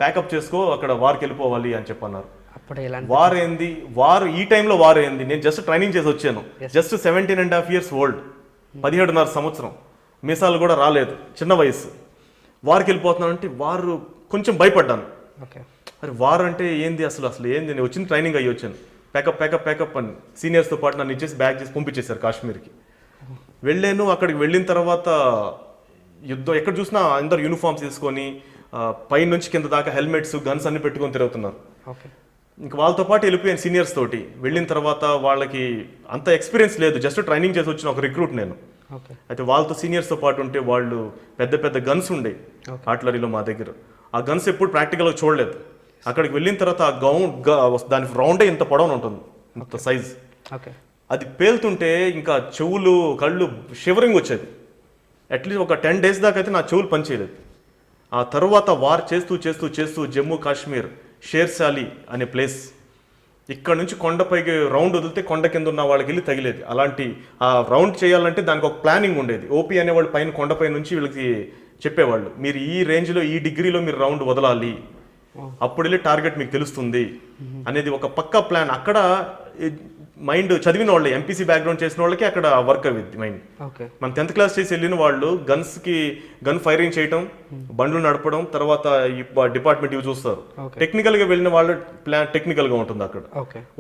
ప్యాకప్ చేసుకో, అక్కడ వార్కి వెళ్ళిపోవాలి అని చెప్పన్నారు. అప్పుడు ఎలాంటి వార్ ఏంది, వార్ ఈ టైంలో వార్ ఏంది, నేను జస్ట్ ట్రైనింగ్ చేసి వచ్చాను. జస్ట్ 17.5 years ఓల్డ్, 17.5 సంవత్సరం, మీసాలు కూడా రాలేదు, చిన్న వయసు. వార్కి వెళ్ళిపోతున్నాను అంటే వారు కొంచెం భయపడ్డాను. ఓకే. అరే వార్ అంటే ఏంది, అసలు ఏంది, నేను వచ్చిన ట్రైనింగ్ అయ్యి వచ్చాను. ప్యాకప్ అని సీనియర్స్తో పాటు నన్ను ఇచ్చేసి బ్యాగ్ చేసి పంపించేశారు కాశ్మీర్కి. వెళ్ళాను. అక్కడికి వెళ్ళిన తర్వాత యుద్ధం ఎక్కడ చూసినా అందరు యూనిఫామ్స్ తీసుకొని పై నుంచి కింద దాకా హెల్మెట్స్, గన్స్ అన్ని పెట్టుకొని తిరుగుతున్నారు. ఓకే. ఇంక వాళ్ళతో పాటు వెళ్ళిపోయాను సీనియర్స్ తోటి. వెళ్ళిన తర్వాత వాళ్ళకి అంత ఎక్స్పీరియన్స్ లేదు, జస్ట్ ట్రైనింగ్ చేసి వచ్చిన ఒక రిక్రూట్ నేను. ఓకే. అయితే వాళ్ళతో సీనియర్స్తో పాటు ఉంటే వాళ్ళు పెద్ద పెద్ద గన్స్ ఉండే ఆర్టిలరీలో మా దగ్గర. ఆ గన్స్ ఎప్పుడు ప్రాక్టికల్గా చూడలేదు. అక్కడికి వెళ్ళిన తర్వాత ఆ దాని రౌండే ఇంత పొడవున ఉంటుంది, ఇంత సైజ్. ఓకే. అది పేలుతుంటే ఇంకా చెవులు కళ్ళు షివరింగ్ వచ్చేది. అట్లీస్ట్ ఒక 10 days దాకా అయితే నా చెవులు పనిచేయలేదు. ఆ తర్వాత వార్ చేస్తూ చేస్తూ చేస్తూ జమ్మూ కాశ్మీర్ షేర్శాలి అనే ప్లేస్, ఇక్కడ నుంచి కొండపైకి రౌండ్ వదిలితే కొండ కింద ఉన్న వాళ్ళకి వెళ్ళి తగిలేది. అలాంటి ఆ రౌండ్ చేయాలంటే దానికి ఒక ప్లానింగ్ ఉండేది. ఓపీ అనేవాళ్ళు పైన కొండపై నుంచి వీళ్ళకి చెప్పేవాళ్ళు, మీరు ఈ రేంజ్లో ఈ డిగ్రీలో మీరు రౌండ్ వదలాలి, అప్పుడు వెళ్ళి టార్గెట్ మీకు తెలుస్తుంది అనేది ఒక పక్కా ప్లాన్. అక్కడ మైండ్ చదివిన వాళ్ళే, ఎంపీసీ బ్యాక్గ్రౌండ్ చేసిన వాళ్ళకి అక్కడ వర్క్ అవ్వింది మైండ్. మన 10th class చేసి వెళ్ళిన వాళ్ళు గన్ ఫైరింగ్ చేయటం, బండ్లు నడపడం, తర్వాత ఈ డిపార్ట్మెంట్ ఇవి చూస్తారు. టెక్నికల్ గా వెళ్ళిన వాళ్ళు ప్లాన్ టెక్నికల్ గా ఉంటుంది అక్కడ.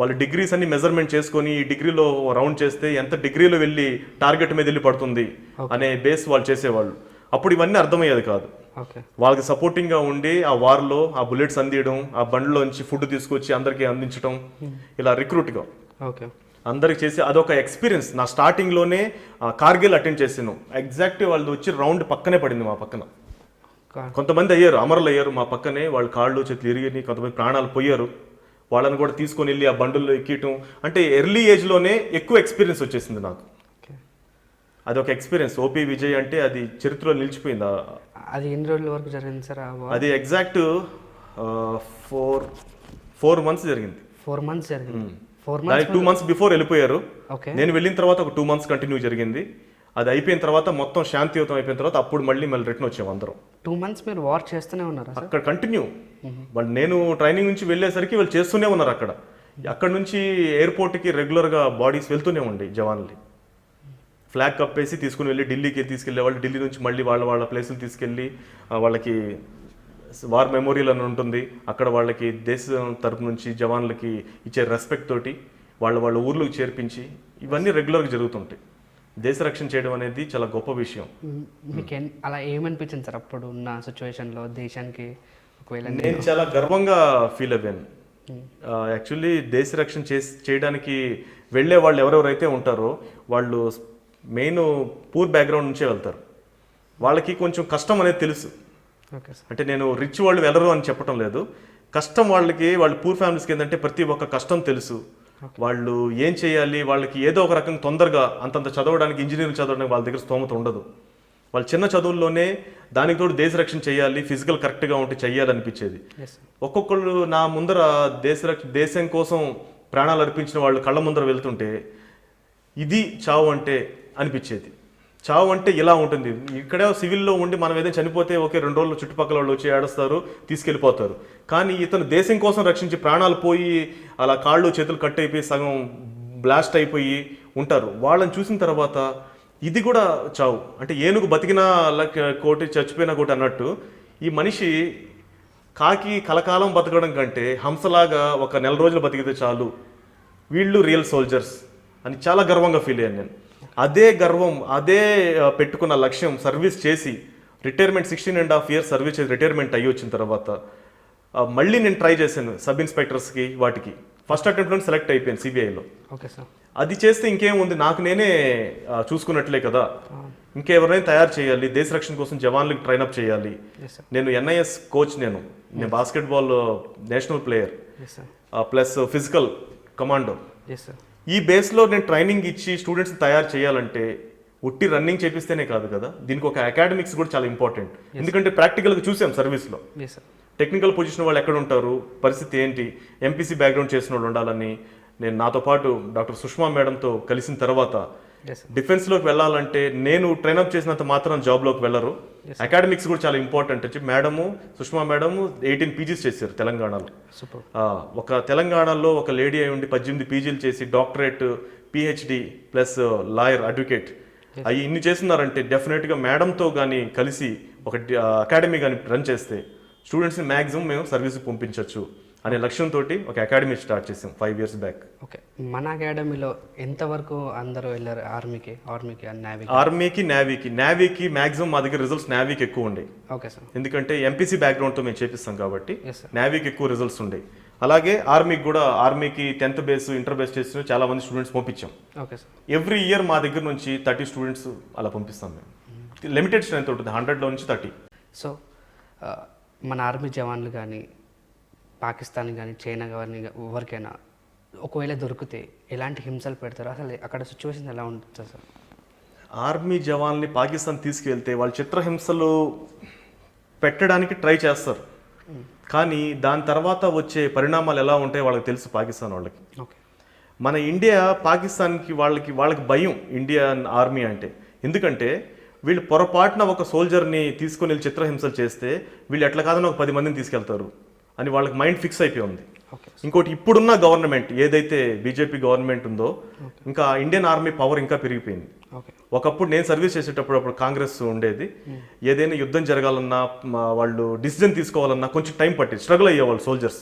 వాళ్ళు డిగ్రీస్ అన్ని మెజర్మెంట్ చేసుకొని ఈ డిగ్రీలో రౌండ్ చేస్తే ఎంత డిగ్రీలో వెళ్ళి టార్గెట్ మీద వెళ్ళి పడుతుంది అనే బేస్ వాళ్ళు చేసేవాళ్ళు. అప్పుడు ఇవన్నీ అర్థమయ్యేది కాదు. వాళ్ళకి సపోర్టింగ్ గా ఉండి ఆ వార్లో ఆ బుల్లెట్స్ అందియడం, ఆ బండ్లోంచి ఫుడ్ తీసుకొచ్చి అందరికీ అందించడం, ఇలా రిక్రూట్గా అందరికి చేసి అదొక ఎక్స్పీరియన్స్. నా స్టార్టింగ్లోనే కార్గిల్ అటెండ్ చేసాను. ఎగ్జాక్ట్ వాళ్ళు వచ్చి రౌండ్ పక్కనే పడింది మా పక్కన. కొంతమంది అయ్యారు, అమరులు అయ్యారు మా పక్కనే. వాళ్ళ కాళ్ళు చేతులు ఇరిగి కొంతమంది ప్రాణాలు పోయారు. వాళ్ళని కూడా తీసుకొని వెళ్ళి ఆ బండుల్లో ఎక్కటం, అంటే ఎర్లీ ఏజ్లోనే ఎక్కువ ఎక్స్పీరియన్స్ వచ్చేసింది నాకు. అదొక ఎక్స్పీరియన్స్. ఓపీ విజయ్ అంటే అది చరిత్రలో నిలిచిపోయింది. అది ఎన్ని రోజుల వరకు జరిగింది సార్? అది ఎగ్జాక్ట్ 4 months జరిగింది. 4 months జరిగింది. 2 months బిఫోర్ వెళ్ళిపోయారు. నేను వెళ్ళిన తర్వాత ఒక 2 months కంటిన్యూ జరిగింది. అది అయిపోయిన తర్వాత మొత్తం శాంతియుతం అయిపోయిన తర్వాత అప్పుడు మళ్ళీ రిటర్న్ వచ్చాము అందరం. 2 months మీరు వార్ చేస్తూనే ఉన్నారు అక్కడ కంటిన్యూ. వాళ్ళు నేను ట్రైనింగ్ నుంచి వెళ్ళేసరికి వాళ్ళు చేస్తూనే ఉన్నారు అక్కడ. అక్కడ నుంచి ఎయిర్పోర్ట్కి రెగ్యులర్గా బాడీస్ వెళ్తూనే ఉండే జవాన్లు. ఫ్లాగ్ కప్పేసి తీసుకుని వెళ్ళి ఢిల్లీకి తీసుకెళ్లే వాళ్ళు. ఢిల్లీ నుంచి మళ్ళీ వాళ్ళ ప్లేసులు తీసుకెళ్ళి వాళ్ళకి వార్ మెమోరియల్ అని ఉంటుంది, అక్కడ వాళ్ళకి దేశం తరపు నుంచి జవాన్లకి ఇచ్చే రెస్పెక్ట్ తోటి వాళ్ళ ఊర్లోకి చేర్పించి ఇవన్నీ రెగ్యులర్గా జరుగుతుంటాయి. దేశ రక్షణ చేయడం అనేది చాలా గొప్ప విషయం. మీకు అలా ఏమనిపించింది సార్ అప్పుడు ఉన్న సిచ్యువేషన్లో దేశానికి? ఒకవేళ నేను చాలా గర్వంగా ఫీల్ అయ్యాను. యాక్చువల్లీ దేశ రక్షణ చేయడానికి వెళ్ళే వాళ్ళు ఎవరెవరైతే ఉంటారో వాళ్ళు మెయిన్ పూర్ బ్యాక్గ్రౌండ్ నుంచే వెళ్తారు. వాళ్ళకి కొంచెం కష్టం అనేది తెలుసు. అంటే నేను రిచ్ వాళ్ళు వెళ్ళరు అని చెప్పడం లేదు. కష్టం వాళ్ళ పూర్ ఫ్యామిలీస్కి ఏంటంటే ప్రతి ఒక్క కష్టం తెలుసు. వాళ్ళు ఏం చేయాలి, వాళ్ళకి ఏదో ఒక రకంగా తొందరగా అంతంత చదవడానికి, ఇంజనీరింగ్ చదవడానికి వాళ్ళ దగ్గర స్తోమత ఉండదు. వాళ్ళు చిన్న చదువుల్లోనే దానికి తోడు దేశ రక్షణ చేయాలి, ఫిజికల్ కరెక్ట్గా ఉంటే చెయ్యాలనిపించేది. ఒక్కొక్కళ్ళు నా ముందర దేశం కోసం ప్రాణాలు అర్పించిన వాళ్ళు కళ్ళ ముందర వెళ్తుంటే ఇది చావు అంటే అనిపించేది. చావు అంటే ఇలా ఉంటుంది. ఇక్కడే సివిల్లో ఉండి మనం ఏదైనా చనిపోతే ఓకే 2 రోజులు చుట్టుపక్కల వాళ్ళు వచ్చి ఏడుస్తారు, తీసుకెళ్ళిపోతారు. కానీ ఇతను దేశం కోసం రక్షించి ప్రాణాలు పోయి అలా కాళ్ళు చేతులు కట్ అయిపోయి సగం బ్లాస్ట్ అయిపోయి ఉంటారు. వాళ్ళని చూసిన తర్వాత ఇది కూడా చావు అంటే ఏనుగు బతికినా కోటి చచ్చిపోయినా కోటి అన్నట్టు ఈ మనిషి కాకి కలకాలం బతకడం కంటే హంసలాగా ఒక 4 రోజులు బతికితే చాలు, వీళ్ళు రియల్ సోల్జర్స్ అని చాలా గర్వంగా ఫీల్ అయ్యాను నేను. అదే గర్వం, అదే పెట్టుకున్న లక్ష్యం సర్వీస్ చేసి రిటైర్మెంట్ 16.5 years సర్వీస్ చేసి రిటైర్మెంట్ అయ్యి వచ్చిన తర్వాత మళ్ళీ నేను ట్రై చేశాను సబ్ ఇన్స్పెక్టర్స్కి. వాటికి ఫస్ట్ అటెంప్ట్లో సెలెక్ట్ అయిపోయాను సిబిఐలో. అది చేస్తే ఇంకేముంది, నాకు నేనే చూసుకున్నట్లే కదా. ఇంకెవరైనా తయారు చేయాలి, దేశ రక్షణ కోసం జవాన్లకు ట్రైనప్ చేయాలి. నేను NIS కోచ్, నేను basketball national player plus physical commando. ఈ బేస్లో నేను ట్రైనింగ్ ఇచ్చి స్టూడెంట్స్ని తయారు చేయాలంటే ఉట్టి రన్నింగ్ చేపిస్తేనే కాదు కదా, దీనికి ఒక అకాడమిక్స్ కూడా చాలా ఇంపార్టెంట్. ఎందుకంటే ప్రాక్టికల్గా చూసాం సర్వీస్లో టెక్నికల్ పొజిషన్ వాళ్ళు ఎక్కడ ఉంటారు, పరిస్థితి ఏంటి, ఎంపీసీ బ్యాక్గ్రౌండ్ చేసిన వాళ్ళు ఉండాలని నేను నాతో పాటు డాక్టర్ సుష్మా మేడంతో కలిసిన తర్వాత డిఫెన్స్లోకి వెళ్ళాలంటే నేను ట్రైనప్ చేసినంత మాత్రం జాబ్లోకి వెళ్ళరు, అకాడమిక్స్ కూడా చాలా ఇంపార్టెంట్ అని చెప్పి మేడము సుష్మా మేడము 18 పీజీస్ చేశారు తెలంగాణలో. ఒక తెలంగాణలో ఒక లేడీ అయి ఉండి 18 పీజీలు చేసి doctorate, PhD plus lawyer, advocate అవి ఇన్ని చేస్తున్నారంటే డెఫినెట్గా మేడంతో కానీ కలిసి ఒక అకాడమీ కానీ రన్ చేస్తే స్టూడెంట్స్ని మ్యాక్సిమం మేము సర్వీస్కి పంపించవచ్చు అనే లక్ష్యంతో ఒక అకాడమీ స్టార్ట్ చేసాం 5 years బ్యాక్. ఓకే, మన అకాడమీలో ఎంతవరకు అందరూ వెళ్ళారు? నేవీకి మ్యాక్సిమం మా దగ్గర రిజల్ట్స్ నేవీకి ఎక్కువ ఉండే. Okay sir. ఎందుకంటే ఎంపీసీ బ్యాక్గ్రౌండ్తో మేము చేపిస్తాం కాబట్టి నేవీకి ఎక్కువ రిజల్ట్స్ ఉండే. అలాగే ఆర్మీకి కూడా, ఆర్మీకి 10th బేస్ ఇంటర్ బేస్ చేసిన చాలా మంది స్టూడెంట్స్ పంపించాం. Okay sir. ఎవ్రీ ఇయర్ మా దగ్గర నుంచి 30 స్టూడెంట్స్ అలా పంపిస్తాం మేము. లిమిటెడ్ స్ట్రెంత్ ఉంటుంది, 100లో నుంచి 30. సో మన ఆర్మీ జవాన్లు కానీ, పాకిస్తాన్ కానీ, చైనా కానీ, ఎవరికైనా ఒకవేళ దొరికితే ఎలాంటి హింసలు పెడతారు? అసలు అక్కడ సిచ్యువేషన్ ఎలా ఉంటుంది సార్? ఆర్మీ జవాన్ని పాకిస్తాన్ తీసుకెళ్తే వాళ్ళు చిత్రహింసలు పెట్టడానికి ట్రై చేస్తారు, కానీ దాని తర్వాత వచ్చే పరిణామాలు ఎలా ఉంటాయో వాళ్ళకి తెలుసు పాకిస్తాన్ వాళ్ళకి. ఓకే. మన ఇండియా పాకిస్తాన్కి వాళ్ళకి భయం ఇండియన్ ఆర్మీ అంటే. ఎందుకంటే వీళ్ళు పొరపాటున ఒక సోల్జర్ని తీసుకొని వెళ్ళి చిత్రహింసలు చేస్తే వీళ్ళు ఎట్లా కాదని ఒక 10 మందిని తీసుకెళ్తారు అని వాళ్ళకి మైండ్ ఫిక్స్ అయిపోయి ఉంది. ఇంకోటి, ఇప్పుడున్న గవర్నమెంట్ ఏదైతే బీజేపీ గవర్నమెంట్ ఉందో, ఇంకా ఇండియన్ ఆర్మీ పవర్ ఇంకా పెరిగిపోయింది. ఒకప్పుడు నేను సర్వీస్ చేసేటప్పుడు అప్పుడు కాంగ్రెస్ ఉండేది, ఏదైనా యుద్ధం జరగాలన్నా వాళ్ళు డిసిజన్ తీసుకోవాలన్నా కొంచెం టైం పట్టేది, స్ట్రగుల్ అయ్యేవాళ్ళు సోల్జర్స్.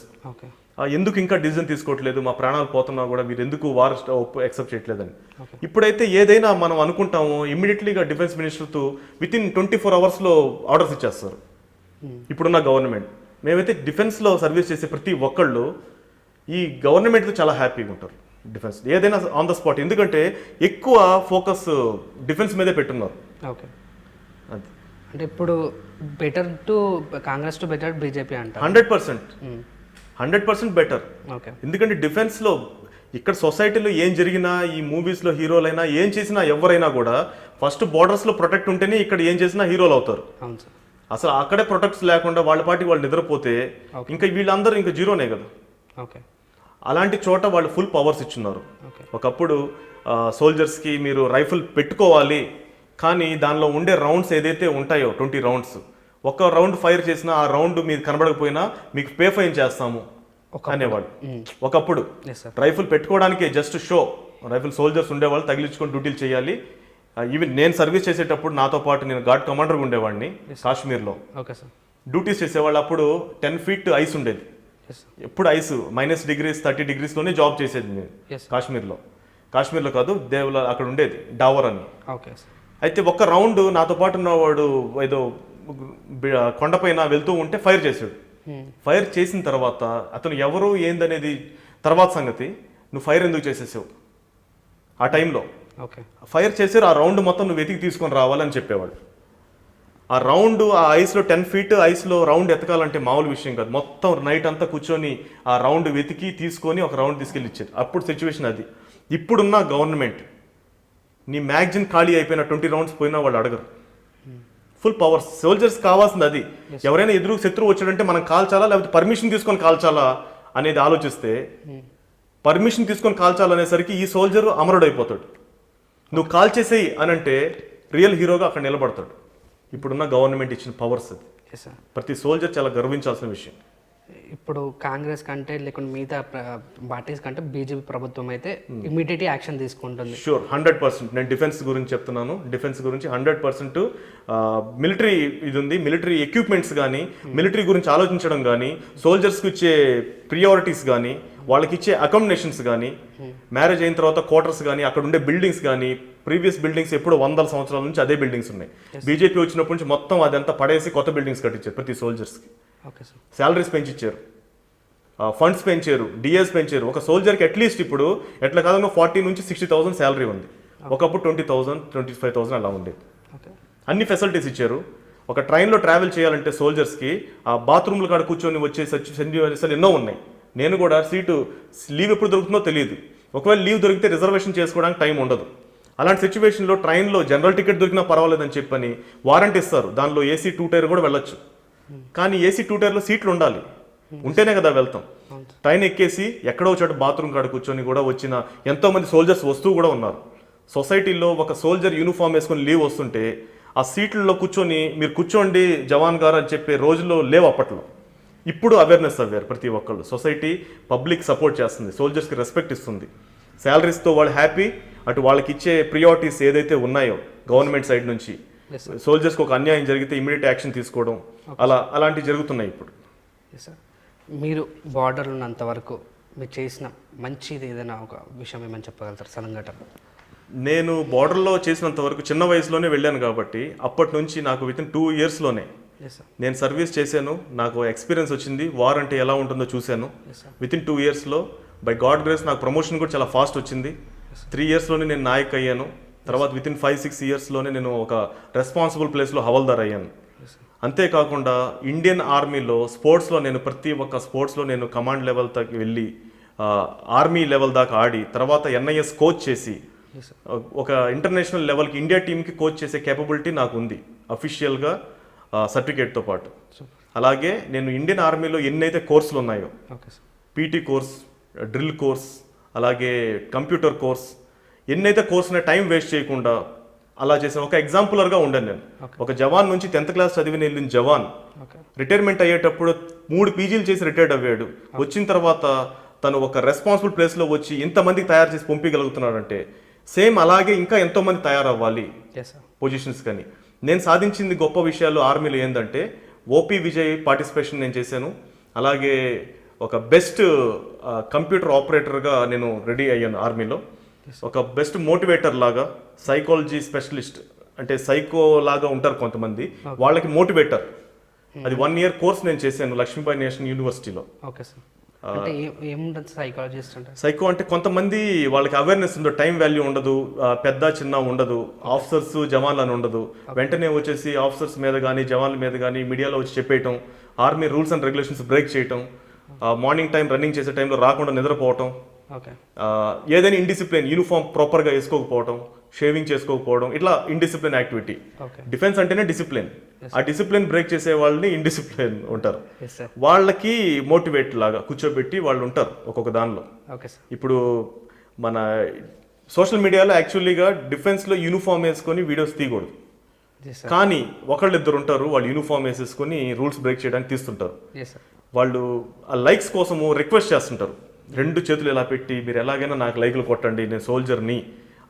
ఎందుకు ఇంకా డిసిజన్ తీసుకోవట్లేదు, మా ప్రాణాలు పోతున్నా కూడా మీరు ఎందుకు వార్ యాక్సెప్ట్ చేయట్లేదని. ఇప్పుడైతే ఏదైనా మనం అనుకుంటాము ఇమ్మీడియట్లీగా డిఫెన్స్ మినిస్టర్తో వితిన్ 24 hours ఆర్డర్స్ ఇచ్చేస్తారు ఇప్పుడున్న గవర్నమెంట్. మేమైతే డిఫెన్స్లో సర్వీస్ చేసే ప్రతి ఒక్కళ్ళు ఈ గవర్నమెంట్తో చాలా హ్యాపీగా ఉంటారు. డిఫెన్స్ ఏదైనా ఆన్ ద స్పాట్, ఎందుకంటే ఎక్కువ ఫోకస్ డిఫెన్స్ మీదే పెట్టున్నారు. ఓకే, అంటే ఇప్పుడు కాంగ్రెస్ టు బెటర్ బీజేపీ అంటారు. 100% బెటర్. ఓకే, ఎందుకంటే డిఫెన్స్లో ఇక్కడ సొసైటీలో ఏం జరిగినా, ఈ మూవీస్లో హీరోలైనా ఏం చేసినా ఎవరైనా కూడా ఫస్ట్ బార్డర్స్లో ప్రొటెక్ట్ ఉంటేనే ఇక్కడ ఏం చేసినా హీరోలు అవుతారు. అవును సార్. అసలు అక్కడే ప్రొటెక్ట్స్ లేకుండా వాళ్ళ పాటికి వాళ్ళు నిద్రపోతే ఇంకా వీళ్ళందరూ ఇంకా జీరోనే కదా. ఓకే, అలాంటి చోట వాళ్ళు ఫుల్ పవర్స్ ఇచ్చున్నారు. ఒకప్పుడు సోల్జర్స్కి మీరు రైఫిల్ పెట్టుకోవాలి, కానీ దానిలో ఉండే రౌండ్స్ ఏదైతే ఉంటాయో 20 rounds, ఒక రౌండ్ ఫైర్ చేసినా ఆ రౌండ్ మీకు కనబడకపోయినా మీకు పే ఫైన్ చేస్తాము అనేవాళ్ళు. ఒకప్పుడు రైఫిల్ పెట్టుకోవడానికి జస్ట్ షో, రైఫిల్ సోల్జర్స్ ఉండేవాళ్ళు తగిలించుకొని డ్యూటీలు చేయాలి. ఈవెన్ నేను సర్వీస్ చేసేటప్పుడు నాతో పాటు నేను గార్డ్ కమాండర్గా ఉండేవాడిని కాశ్మీర్లో. డ్యూటీస్ చేసేవాళ్ళు. అప్పుడు 10 feet ఐస్ ఉండేది, ఎప్పుడు ఐస్ -degrees 30 degreesలోనే జాబ్ చేసేది నేను కాశ్మీర్లో కాదు, దేవుల అక్కడ ఉండేది డావర్ అని. అయితే ఒక రౌండ్ నాతో పాటు ఉన్నవాడు ఏదో కొండపైన వెళ్తూ ఉంటే ఫైర్ చేశాడు. ఫైర్ చేసిన తర్వాత అతను ఎవరు ఏందనేది తర్వాత సంగతి, నువ్వు ఫైర్ ఎందుకు చేసేసావు ఆ టైంలో, ఫైర్ చేశారు, ఆ రౌండ్ మొత్తం నువ్వు వెతికి తీసుకొని రావాలని చెప్పేవాడు. ఆ రౌండ్, ఆ ఐస్లో 10 feet ఐస్లో రౌండ్ ఎతకాలంటే మామూలు విషయం కాదు. మొత్తం నైట్ అంతా కూర్చొని ఆ రౌండ్ వెతికి తీసుకొని ఒక రౌండ్ తీసుకెళ్ళి ఇచ్చారు. అప్పుడు సిచ్యువేషన్ అది. ఇప్పుడున్న గవర్నమెంట్ నీ మ్యాగజిన్ ఖాళీ అయిపోయిన 20 rounds పోయినా వాళ్ళు అడగరు. Full powers. సోల్జర్స్ కావాల్సింది అది. ఎవరైనా ఎదురు శత్రువు వచ్చాడంటే మనం కాల్చాలా లేకపోతే పర్మిషన్ తీసుకొని కాల్చాలా అనేది ఆలోచిస్తే, పర్మిషన్ తీసుకొని కాల్చాలనేసరికి ఈ సోల్జర్ అమరుడైపోతాడు. నువ్వు కాల్ చేసేయి అని అంటే రియల్ హీరోగా అక్కడ నిలబడతాడు. ఇప్పుడున్న గవర్నమెంట్ ఇచ్చిన పవర్స్ అది. ప్రతి సోల్జర్ చాలా గర్వించాల్సిన విషయం. ఇప్పుడు కాంగ్రెస్ కంటే లేకుంటే మిగతా పార్టీస్ కంటే బీజేపీ ప్రభుత్వం అయితే ఇమీడియట్ యాక్షన్ తీసుకుంటుంది. షూర్, 100%. నేను డిఫెన్స్ గురించి చెప్తున్నాను. డిఫెన్స్ గురించి 100% మిలిటరీ ఇది ఉంది. మిలిటరీ ఎక్విప్మెంట్స్ కానీ, మిలిటరీ గురించి ఆలోచించడం కానీ, సోల్జర్స్కి ఇచ్చే ప్రియారిటీస్ కానీ, వాళ్ళకి ఇచ్చే అకామిడేషన్స్ కానీ, మ్యారేజ్ అయిన తర్వాత క్వార్టర్స్ కానీ, అక్కడ ఉండే బిల్డింగ్స్ కానీ, ప్రీవియస్ బిల్డింగ్స్ ఎప్పుడు 100 సంవత్సరాల నుంచి అదే బిల్డింగ్స్ ఉన్నాయి. బీజేపీ వచ్చినప్పటి నుంచి మొత్తం అదంతా పడేసి కొత్త బిల్డింగ్స్ కట్టించారు ప్రతి సోల్జర్స్కి. శాలరీస్ పెంచిచ్చారు, ఫండ్స్ పెంచారు, డిఎస్ పెంచారు. ఒక సోల్జర్కి అట్లీస్ట్ ఇప్పుడు ఎట్లా కాదన్నా 40,000 నుంచి 60,000 శాలరీ ఉంది. ఒకప్పుడు 20,000, 25,000 అలా ఉండేది. అన్ని ఫెసిలిటీస్ ఇచ్చారు. ఒక ట్రైన్లో ట్రావెల్ చేయాలంటే సోల్జర్స్కి ఆ బాత్రూమ్ల కాడ కూర్చొని వచ్చే సన్నివేశాలు ఎన్నో ఉన్నాయి. నేను కూడా లీవ్ ఎప్పుడు దొరుకుతుందో తెలియదు. ఒకవేళ లీవ్ దొరికితే రిజర్వేషన్ చేసుకోవడానికి టైం ఉండదు. అలాంటి సిచ్యువేషన్లో ట్రైన్లో జనరల్ టికెట్ దొరికినా పర్వాలేదని చెప్పని వారంటీ ఇస్తారు. దానిలో ఏసీ 2 tier కూడా వెళ్ళొచ్చు. కానీ ఏసీ 2 టైర్లో సీట్లు ఉండాలి, ఉంటేనే కదా వెళ్తాం. ట్రైన్ ఎక్కేసి ఎక్కడో చోట బాత్రూమ్ కాడ కూర్చొని కూడా వచ్చిన ఎంతో మంది సోల్జర్స్ వస్తూ కూడా ఉన్నారు. సొసైటీలో ఒక సోల్జర్ యూనిఫామ్ వేసుకొని లీవ్ వస్తుంటే ఆ సీట్లలో కూర్చొని మీరు కూర్చోండి జవాన్ గారు అని చెప్పే రోజుల్లో లేవు అప్పట్లో. ఇప్పుడు అవేర్నెస్ అవ్వారు ప్రతి ఒక్కళ్ళు. సొసైటీ పబ్లిక్ సపోర్ట్ చేస్తుంది, సోల్జర్స్కి రెస్పెక్ట్ ఇస్తుంది, శాలరీస్తో వాళ్ళు హ్యాపీ. అటు వాళ్ళకి ఇచ్చే ప్రియారిటీస్ ఏదైతే ఉన్నాయో గవర్నమెంట్ సైడ్ నుంచి సోల్జర్స్కి ఒక అన్యాయం జరిగితే ఇమీడియట్ యాక్షన్ తీసుకోవడం అలాంటివి జరుగుతున్నాయి ఇప్పుడు. సార్, మీరు బార్డర్లో ఉన్నంత వరకు మీరు చేసిన మంచిది ఏదైనా ఒక విషయం ఏమని చెప్పగలుగుతారు, సంఘటన? నేను బార్డర్లో చేసినంత వరకు చిన్న వయసులోనే వెళ్ళాను కాబట్టి అప్పటి నుంచి నాకు వితిన్ 2 ఇయర్స్లోనే నేను సర్వీస్ చేశాను. నాకు ఎక్స్పీరియన్స్ వచ్చింది, వార్ అంటే ఎలా ఉంటుందో చూశాను. వితిన్ 2 ఇయర్స్లో బై గాడ్ గ్రేస్ నాకు ప్రమోషన్ కూడా చాలా ఫాస్ట్ వచ్చింది. 3 ఇయర్స్లోనే నేను నాయక్ అయ్యాను. తర్వాత వితిన్ 5-6 ఇయర్స్లోనే నేను ఒక రెస్పాన్సిబుల్ ప్లేస్లో హవల్దార్ అయ్యాను. అంతేకాకుండా ఇండియన్ ఆర్మీలో స్పోర్ట్స్లో నేను ప్రతి ఒక్క స్పోర్ట్స్లో నేను కమాండ్ లెవెల్ దాకా వెళ్ళి ఆర్మీ లెవెల్ దాకా ఆడి తర్వాత NIS కోచ్ చేసి ఒక ఇంటర్నేషనల్ లెవెల్కి ఇండియా టీంకి కోచ్ చేసే కేపబిలిటీ నాకు ఉంది అఫీషియల్గా సర్టిఫికేట్తో పాటు. అలాగే నేను ఇండియన్ ఆర్మీలో ఎన్నైతే కోర్సులు ఉన్నాయో PT కోర్స్, డ్రిల్ కోర్స్, అలాగే కంప్యూటర్ కోర్స్, ఎన్నైతే కోర్సునే టైం వేస్ట్ చేయకుండా అలా చేసిన ఒక ఎగ్జాంపులర్గా ఉండాను నేను. ఒక జవాన్ నుంచి 10th క్లాస్ చదివిన వెళ్ళిన జవాన్ రిటైర్మెంట్ అయ్యేటప్పుడు 3 PGలు చేసి రిటైర్డ్ అయ్యాడు. వచ్చిన తర్వాత తను ఒక రెస్పాన్సిబుల్ ప్లేస్లో వచ్చి ఇంతమందికి తయారు చేసి పంపించగలుగుతున్నాడంటే సేమ్ అలాగే ఇంకా ఎంతోమంది తయారవ్వాలి పొజిషన్స్. కానీ నేను సాధించింది గొప్ప విషయాలు ఆర్మీలో ఏంటంటే OP విజయ్ పార్టిసిపేషన్ నేను చేశాను. అలాగే ఒక బెస్ట్ కంప్యూటర్ ఆపరేటర్గా నేను రెడీ అయ్యాను ఆర్మీలో. ఒక బెస్ట్ మోటివేటర్ లాగా, సైకాలజీ స్పెషలిస్ట్ అంటే సైకో లాగా ఉంటారు కొంతమంది, వాళ్ళకి మోటివేటర్. అది 1 ఇయర్ కోర్స్ నేను చేశాను లక్ష్మీబాయి నేషనల్ యూనివర్సిటీలో. Okay sir. అంటే ఏముంటుంది సైకాలజిస్ట్ అంటే? సైకో అంటే కొంతమంది వాళ్ళకి అవేర్నెస్ ఉండదు, టైం వాల్యూ ఉండదు, పెద్ద చిన్న ఉండదు, ఆఫీసర్స్ జవాన్లు అని ఉండదు. వెంటనే వచ్చేసి ఆఫీసర్స్ మీద కానీ జవాన్ల మీద కానీ మీడియాలో వచ్చి చెప్పేయటం, army rules and regulations break చేయటం, మార్నింగ్ టైం రన్నింగ్ చేసే టైంలో రాకుండా నిద్రపోవటం, ఏదైనా ఇండిసిప్లిన్ యూనిఫామ్ ప్రాపర్గా వేసుకోకపోవడం, షేవింగ్ చేసుకోకపోవడం, ఇట్లా ఇండిసిప్లిన్ యాక్టివిటీ. డిఫెన్స్ అంటేనే డిసిప్లిన్. ఆ డిసిప్లిన్ బ్రేక్ చేసే వాళ్ళని ఇండిసిప్లిన్ ఉంటారు. వాళ్ళకి మోటివేట్ లాగా కూర్చోబెట్టి వాళ్ళు ఉంటారు ఒక్కొక్క దానిలో. ఇప్పుడు మన సోషల్ మీడియాలో యాక్చువల్లీగా డిఫెన్స్లో యూనిఫామ్ వేసుకొని వీడియోస్ తీయకూడదు, కానీ ఒకళ్ళిద్దరు ఉంటారు వాళ్ళు యూనిఫామ్ వేసేసుకొని రూల్స్ బ్రేక్ చేయడానికి తీస్తుంటారు. వాళ్ళు ఆ లైక్స్ కోసము రిక్వెస్ట్ చేస్తుంటారు, 2 చేతులు ఇలా పెట్టి మీరు ఎలాగైనా నాకు లైక్లు కొట్టండి నేను సోల్జర్ని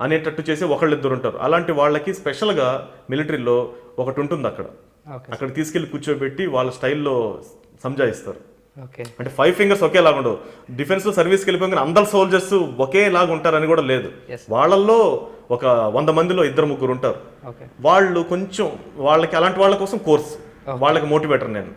అనేటట్టు చేసి ఒకళ్ళిద్దరు ఉంటారు. అలాంటి వాళ్ళకి స్పెషల్గా మిలిటరీలో ఒకటి ఉంటుంది అక్కడ తీసుకెళ్లి కూర్చోబెట్టి వాళ్ళ స్టైల్లో సంజాయిస్తారు. అంటే 5 ఫింగర్స్ ఒకేలాగా ఉండవు. డిఫెన్స్లో సర్వీస్కి వెళ్ళిపోయిన అందరు సోల్జర్స్ ఒకేలాగా ఉంటారని కూడా లేదు. వాళ్ళల్లో ఒక 100 మందిలో 2-3 ఉంటారు. వాళ్ళు కొంచెం వాళ్ళకి అలాంటి వాళ్ళ కోసం కోర్స్, వాళ్ళకి మోటివేటర్ నేను.